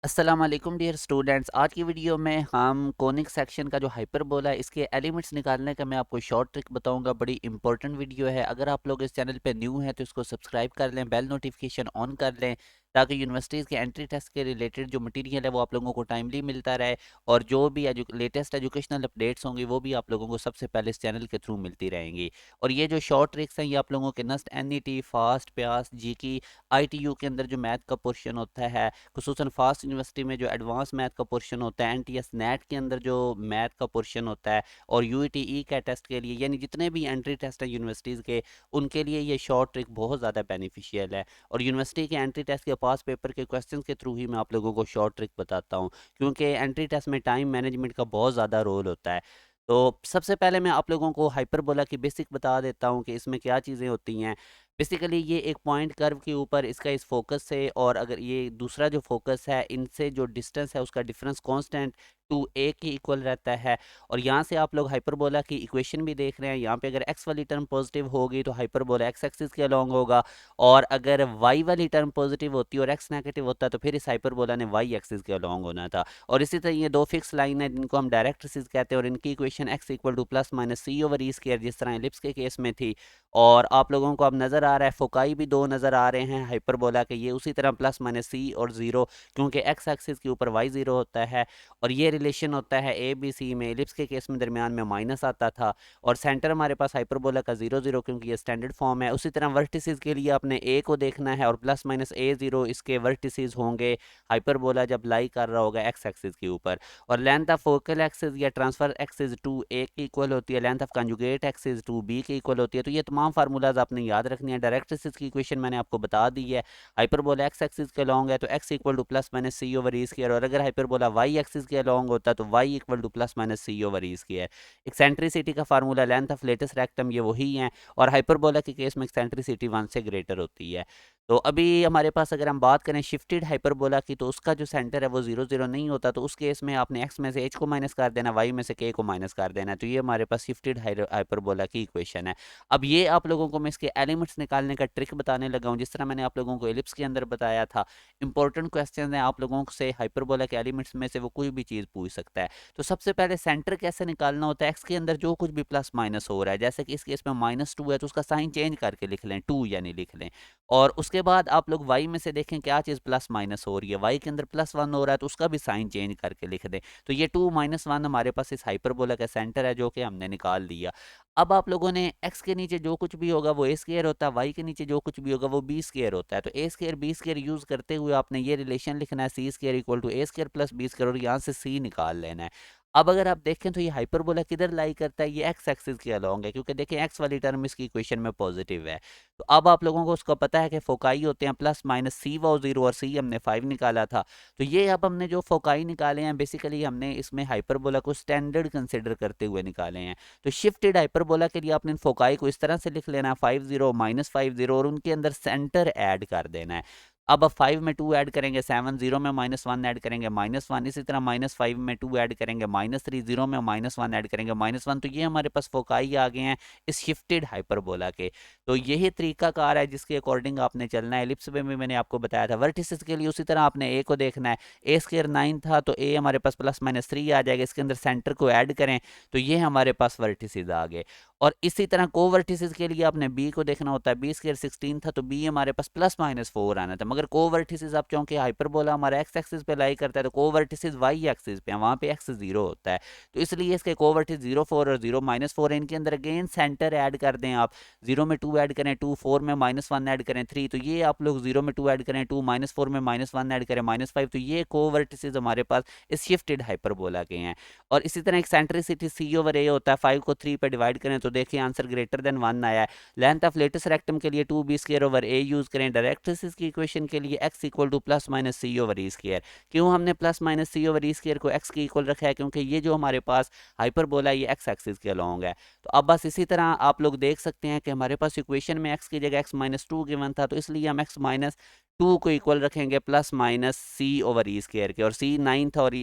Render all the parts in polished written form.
अस्सलाम वालेकुम dear students. आज की वीडियो में हम कोनिक सेक्शन का जो हाइपरबोला है इसके एलिमेंट्स निकालने का मैं आपको शॉर्ट ट्रिक बताऊंगा। बड़ी इंपॉर्टेंट वीडियो है। अगर आप लोग इस चैनल पे न्यू हैं तो इसको सब्सक्राइब कर लें, बेल नोटिफिकेशन ऑन कर लें, ताकि यूनिवर्सिटीज़ के एंट्री टेस्ट के रिलेटेड जो मटेरियल है वो आप लोगों को टाइमली मिलता रहे, और जो भी लेटेस्ट एजुकेशनल अपडेट्स होंगी वो भी आप लोगों को सबसे पहले इस चैनल के थ्रू मिलती रहेंगी। और ये जो शॉर्ट ट्रिक्स हैं ये आप लोगों के नस्ट NET, फास्ट, प्यास, GK, ITU के अंदर जो मैथ का पोर्शन होता है, खुसूसन फास्ट यूनिवर्सिटी में जो एडवांस मैथ का पोर्शन होता है, NTS नेट के अंदर जो मैथ का पोर्शन होता है, और UET का टेस्ट के लिए, यानी जितने भी एंट्री टेस्ट हैं यूनिवर्सिटीज़ के, उनके लिए ये शॉर्ट ट्रिक बहुत ज़्यादा बेनिफिशियल है। और यूनिवर्सिटी के एंट्री टेस्ट के पास पेपर के क्वेश्चन के थ्रू ही मैं आप लोगों को शॉर्ट ट्रिक बताता हूँ, क्योंकि एंट्री टेस्ट में टाइम मैनेजमेंट का बहुत ज़्यादा रोल होता है। तो सबसे पहले मैं आप लोगों को हाइपरबोला की बेसिक बता देता हूँ कि इसमें क्या चीज़ें होती हैं। बेसिकली ये एक पॉइंट कर्व के ऊपर इसका इस फोकस से, और अगर ये दूसरा जो फोकस है इनसे जो डिस्टेंस है उसका डिफरेंस कांस्टेंट 2a के इक्वल रहता है। और यहाँ से आप लोग हाइपरबोला की इक्वेशन भी देख रहे हैं। यहाँ पे अगर x वाली टर्म पॉजिटिव होगी तो हाइपरबोला x एक्सिस के अलोंग होगा, और अगर y वाली टर्म पॉजिटिव होती है और x नेगेटिव होता है तो फिर इस हाइपरबोला ने y एक्सिस के अलोंग होना था। और इसी तरह ये दो फिक्स लाइन है जिनको हम डायरेक्ट्रिसेस कहते हैं, और इनकी equation x equal to plus minus c over e square जिस तरह एलिप्स के केस में थी। और आप लोगों को अब नज़र आ रहा है फोकाई भी दो नज़र आ रहे हैं हाइपरबोला के, ये उसी तरह प्लस माइनस सी और ज़ीरो, क्योंकि एक्स एक्सिस के ऊपर वाई ज़ीरो होता है। और ये रिलेशन होता है ABC में, एलिप्स के केस में दरमियान में माइनस आता था, और सेंटर हमारे पास हाइपरबोला का 0 0, क्योंकि ये स्टैंडर्ड फॉर्म है। उसी तरह वर्टिसेस के लिए आपने ए को देखना है, और प्लस माइनस A0 इसके वर्टिसेस होंगे हाइपरबोला जब लाई कर रहा होगा एक्स एक्सिस के ऊपर। और लेंथ ऑफ फोकल एक्सिस या ट्रांसफर एक्सिस 2a के इक्वल होती है, length of conjugate axis 2b के इक्वल होती है। तो ये तमाम फार्मूलाज आपने याद रखनी है। डायरेक्ट्रिसेस की इक्वेशन मैंने आपको बता दी है। हाइपरबोला एक्स एक्सिस के अलोंग है तो x equal to plus minus c over e square, और अगर हाइपरबोला वाई एक्सिस के अलोंग होता तो y equal to plus minus c over e square. Eccentricity का formula length of latus rectum ये वही है, और हाइपरबोला के केस में एक्सेंट्रिसिटी 1 से ग्रेटर होती है। तो अभी हमारे पास अगर हम बात करें शिफ्टेड हाइपरबोला की, तो उसका जो सेंटर है वो 0 0 नहीं होता, तो उस केस में आपने x में से h को माइनस कर देना, y में से k को माइनस कर देना। तो ये हमारे पास शिफ्टेड हाइपरबोला की इक्वेशन है। अब ये आप लोगों को मैं इसके एलिमेंट्स निकालने का ट्रिक बताने लगा हूँ, जिस तरह मैंने आप लोगों को एलिप्स के अंदर बताया था। इंपॉर्टेंट क्वेश्चन है आप लोगों से, हाइपरबोला के एलिमेंट्स में से वो कोई भी चीज़ पूछ सकता है। तो सबसे पहले सेंटर कैसे निकालना होता है, एक्स के अंदर जो कुछ भी प्लस माइनस हो रहा है, जैसे कि इस केस में -2 है तो उसका साइन चेंज करके लिख लें, 2 यानी लिख लें। और उसके बाद आप लोग y में से देखें क्या चीज़ प्लस माइनस हो रही है, y के अंदर +1 हो रहा है तो उसका भी साइन चेंज करके लिख दें। तो ये 2 -1 हमारे पास इस हाइपरबोला का सेंटर है जो कि हमने निकाल लिया। अब आप लोगों ने x के नीचे जो कुछ भी होगा वो a स्क्वायर होता है, y के नीचे जो कुछ भी होगा वो b स्क्वायर होता है। तो a square b square use करते हुए आपने ये रिलेशन लिखना है, c square equal to a square plus b square, और यहाँ से c निकाल लेना है। अब अगर आप देखें तो ये हाइपरबोला किधर लाई करता है, ये x एक्सिस के अलोंग है, क्योंकि देखें x वाली टर्म इसकी इक्वेशन में पॉजिटिव है। तो अब आप लोगों को उसका पता है कि फोकाई होते हैं प्लस माइनस सी वो 0, और सी हमने 5 निकाला था। तो ये अब हमने जो फोकाई निकाले हैं बेसिकली हमने इसमें हाइपरबोला को स्टैंडर्ड कंसिडर करते हुए निकाले हैं। तो शिफ्टेड हाइपरबोला के लिए आपने फोकाई को इस तरह से लिख लेना है, 5 0 -5 0, और उनके अंदर सेंटर ऐड कर देना है। अब 5 में 2 ऐड करेंगे 7, 0 में -1 ऐड करेंगे -1, इसी तरह -5 में 2 ऐड करेंगे -3, 0 में -1 ऐड करेंगे -1। तो ये हमारे पास फोकाई आ गए हैं इस शिफ्टेड हाइपरबोला के। तो यही तरीका कार है जिसके अकॉर्डिंग आपने चलना है। एलिप्स में भी मैंने आपको बताया था। वर्टिसेस के लिए उसी तरह आपने ए को देखना है, ए स्क्वायर 9 था तो ए हमारे पास +-3 आ जाएगा, इसके अंदर सेंटर को ऐड करें तो ये हमारे पास वर्टिसेस आ गए। और इसी तरह को वर्टिसेस के लिए आपने बी को देखना होता है, बी स्क्वायर 16 था तो बी हमारे पास +-4 आना था, मगर को वर्टिसेस आप चूंकि हाइपरबोला हमारा एक्स एक्सिस पे लाई करता है तो को वर्टिसेस वाई एक्सिस पे है, वहां पे एक्स 0 होता है। तो इसलिए इसके को वर्टिस 0 4 और 0 -4 है, इनके अंदर अगेन सेंटर ऐड कर दें आप। 0 में 2 ऐड करें 2, 4 में -1 ऐड करें 3, तो ये आप लोग 0 में 2 ऐड करें 2, -4 में -1 ऐड करें -5, तो ये को वर्टिसेस हमारे पास इस शिफ्टेड हाइपरबोला के हैं। और इसी तरह एक्सेंट्रिसिटी सी ओवर ए होता है, 5 को 3 पे डिवाइड करें तो देखिए आंसर ग्रेटर देन 1 आया है। लेंथ ऑफ लेटेस्ट रेक्टम के लिए 2b square over a use करें। डायरेक्ट्रिसेस की इक्वेशन के लिए x equal to plus minus c over e square. क्यों हमने plus minus c over e square को x के इक्वल रखा है, क्योंकि ये जो हमारे पास हाइपरबोला ये x एक्सिस के अलोंग है। तो अब बस इसी तरह आप लोग देख सकते हैं कि हमारे पास इक्वेशन में x की जगह x-2 गिवन था, तो इसलिए हम x-2 को इक्वल रखेंगे plus minus c over e square के, और c 9 था और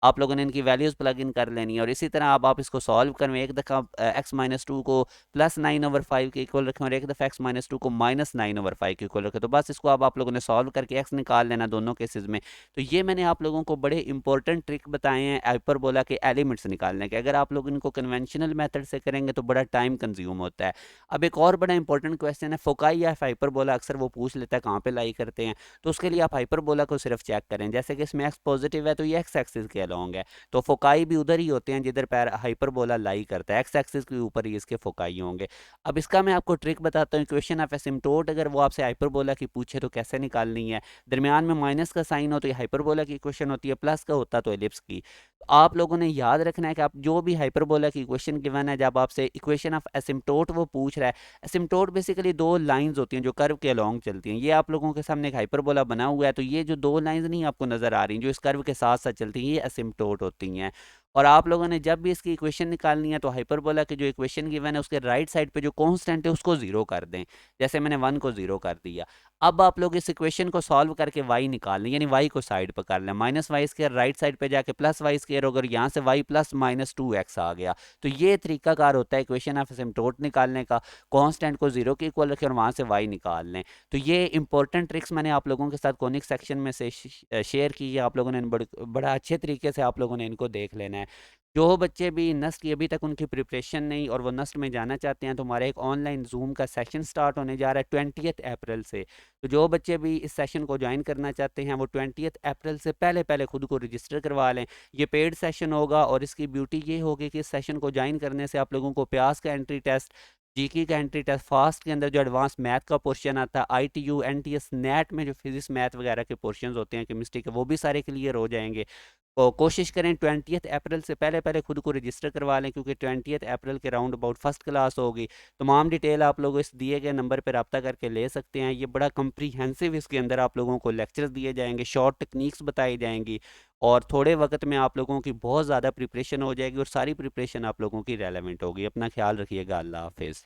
आप लोगों ने इनकी वैल्यूज़ प्लग इन कर लेनी है, और इसी तरह अब आप इसको सॉल्व करें। एक दफ़ा एक्स माइनस टू को +9/5 के इक्वल रखें, और एक दफ़ा एक्स माइनस टू को -9/5 के इक्वल रखें। तो बस इसको अब आप लोगों ने सॉल्व करके एक्स निकाल लेना दोनों केसेस में। तो ये मैंने आप लोगों को बड़े इंपॉर्टेंट ट्रिक बताए हैं हाइपरबोला के एलिमेंट्स निकालने के। अगर आप लोग इनको कन्वेंशनल मेथड से करेंगे तो बड़ा टाइम कंज्यूम होता है। अब एक और बड़ा इंपॉर्टेंट क्वेश्चन है, फोकाई या हाइपरबोला, अक्सर वो पूछ लेता है कहाँ पे लाई करते हैं। तो उसके लिए आप हाइपरबोला को सिर्फ चेक करें, जैसे कि इसमें एक्स पॉजिटिव है तो ये एक्स एक्सिस के अलॉन्ग है, तो फोकाई भी उधर ही होते हैं जिधर पैर हाइपरबोला लाई करता है, एक्स एक्सिस के ऊपर ही इसके फोकाई होंगे। अब इसका मैं आपको ट्रिक बताता हूँ। इक्वेशन ऑफ एसिम्टोट अगर वो आपसे हाइपरबोला की पूछे तो कैसे निकालनी है। दरमियान में माइनस का साइन हो तो ये हाइपरबोला की इक्वेशन होती है, प्लस का होता तो एलिप्स की। तो आप लोगों ने याद रखना है कि आप जो भी हाइपरबोला की इक्वेशन गिवन है, जब आपसे इक्वेशन ऑफ एसिम्टोट वो पूछ रहा है, एसिम्टोट बेसिकली दो लाइंस होती हैं जो कर्व के अलॉन्ग चलती हैं। ये आप लोगों के सामने एक हाइपरबोला बना हुआ है, तो ये जो दो लाइंस नहीं आपको नजर आ रही जो इस कर्व के साथ साथ चलती हैं, ये एसिम्टोट होती हैं। और आप लोगों ने जब भी इसकी इक्वेशन निकालनी है तो हाइपरबोला की जो इक्वेशन गिवन है उसके राइट साइड पे जो कांस्टेंट है उसको जीरो कर दें, जैसे मैंने 1 को जीरो कर दिया। अब आप लोग इस इक्वेशन को सॉल्व करके y निकाल लें, यानी y को साइड पर कर लें, -y² राइट साइड पे जाके +y², अगर यहाँ से y प्लस -2x आ गया। तो ये तरीकाकार होता है इक्वेशन ऑफ एसिम्पटोट निकालने का। कांस्टेंट को जीरो के इक्वल रखें और वहाँ से y निकाल लें। तो ये इंपॉर्टेंट ट्रिक्स मैंने आप लोगों के साथ कोनिक सेक्शन में से शेयर की है। आप लोगों ने बड़ा अच्छे तरीके से आप लोगों ने इनको देख लेना है। जो बच्चे भी नस्ट की अभी तक उनकी प्रिपरेशन नहीं और वो नस्ट में जाना चाहते हैं, तो हमारा एक ऑनलाइन जूम का सेशन स्टार्ट होने जा रहा है 20 अप्रैल से। तो जो बच्चे भी इस सेशन को ज्वाइन करना चाहते हैं वो 20 अप्रैल से पहले पहले खुद को रजिस्टर करवा लें। ये पेड सेशन होगा, और इसकी ब्यूटी ये होगी कि इस सेशन को ज्वाइन करने से आप लोगों को प्यास का एंट्री टेस्ट, जीके का एंट्री टेस्ट, फास्ट के अंदर जो एडवांस मैथ का पोर्शन आता है, ITU NTS नेट में जो फिजिक्स मैथ वगैरह के पोर्शंस होते हैं केमिस्ट्री के, वो भी सारे क्लियर हो जाएंगे। तो कोशिश करें 20 अप्रैल से पहले पहले खुद को रजिस्टर करवा लें, क्योंकि 20 अप्रैल के राउंड अबाउट फर्स्ट क्लास होगी। तमाम डिटेल आप लोग इस दिए गए नंबर पर रब्ता करके ले सकते हैं। ये बड़ा कम्प्रीहेंसिव, इसके अंदर आप लोगों को लेक्चर्स दिए जाएंगे, शॉर्ट टेक्निक्स बताई जाएंगी, और थोड़े वक्त में आप लोगों की बहुत ज़्यादा प्रिपरेशन हो जाएगी, और सारी प्रिपरेशन आप लोगों की रेलेवेंट होगी। अपना ख्याल रखिएगा। अल्लाह हाफिज़।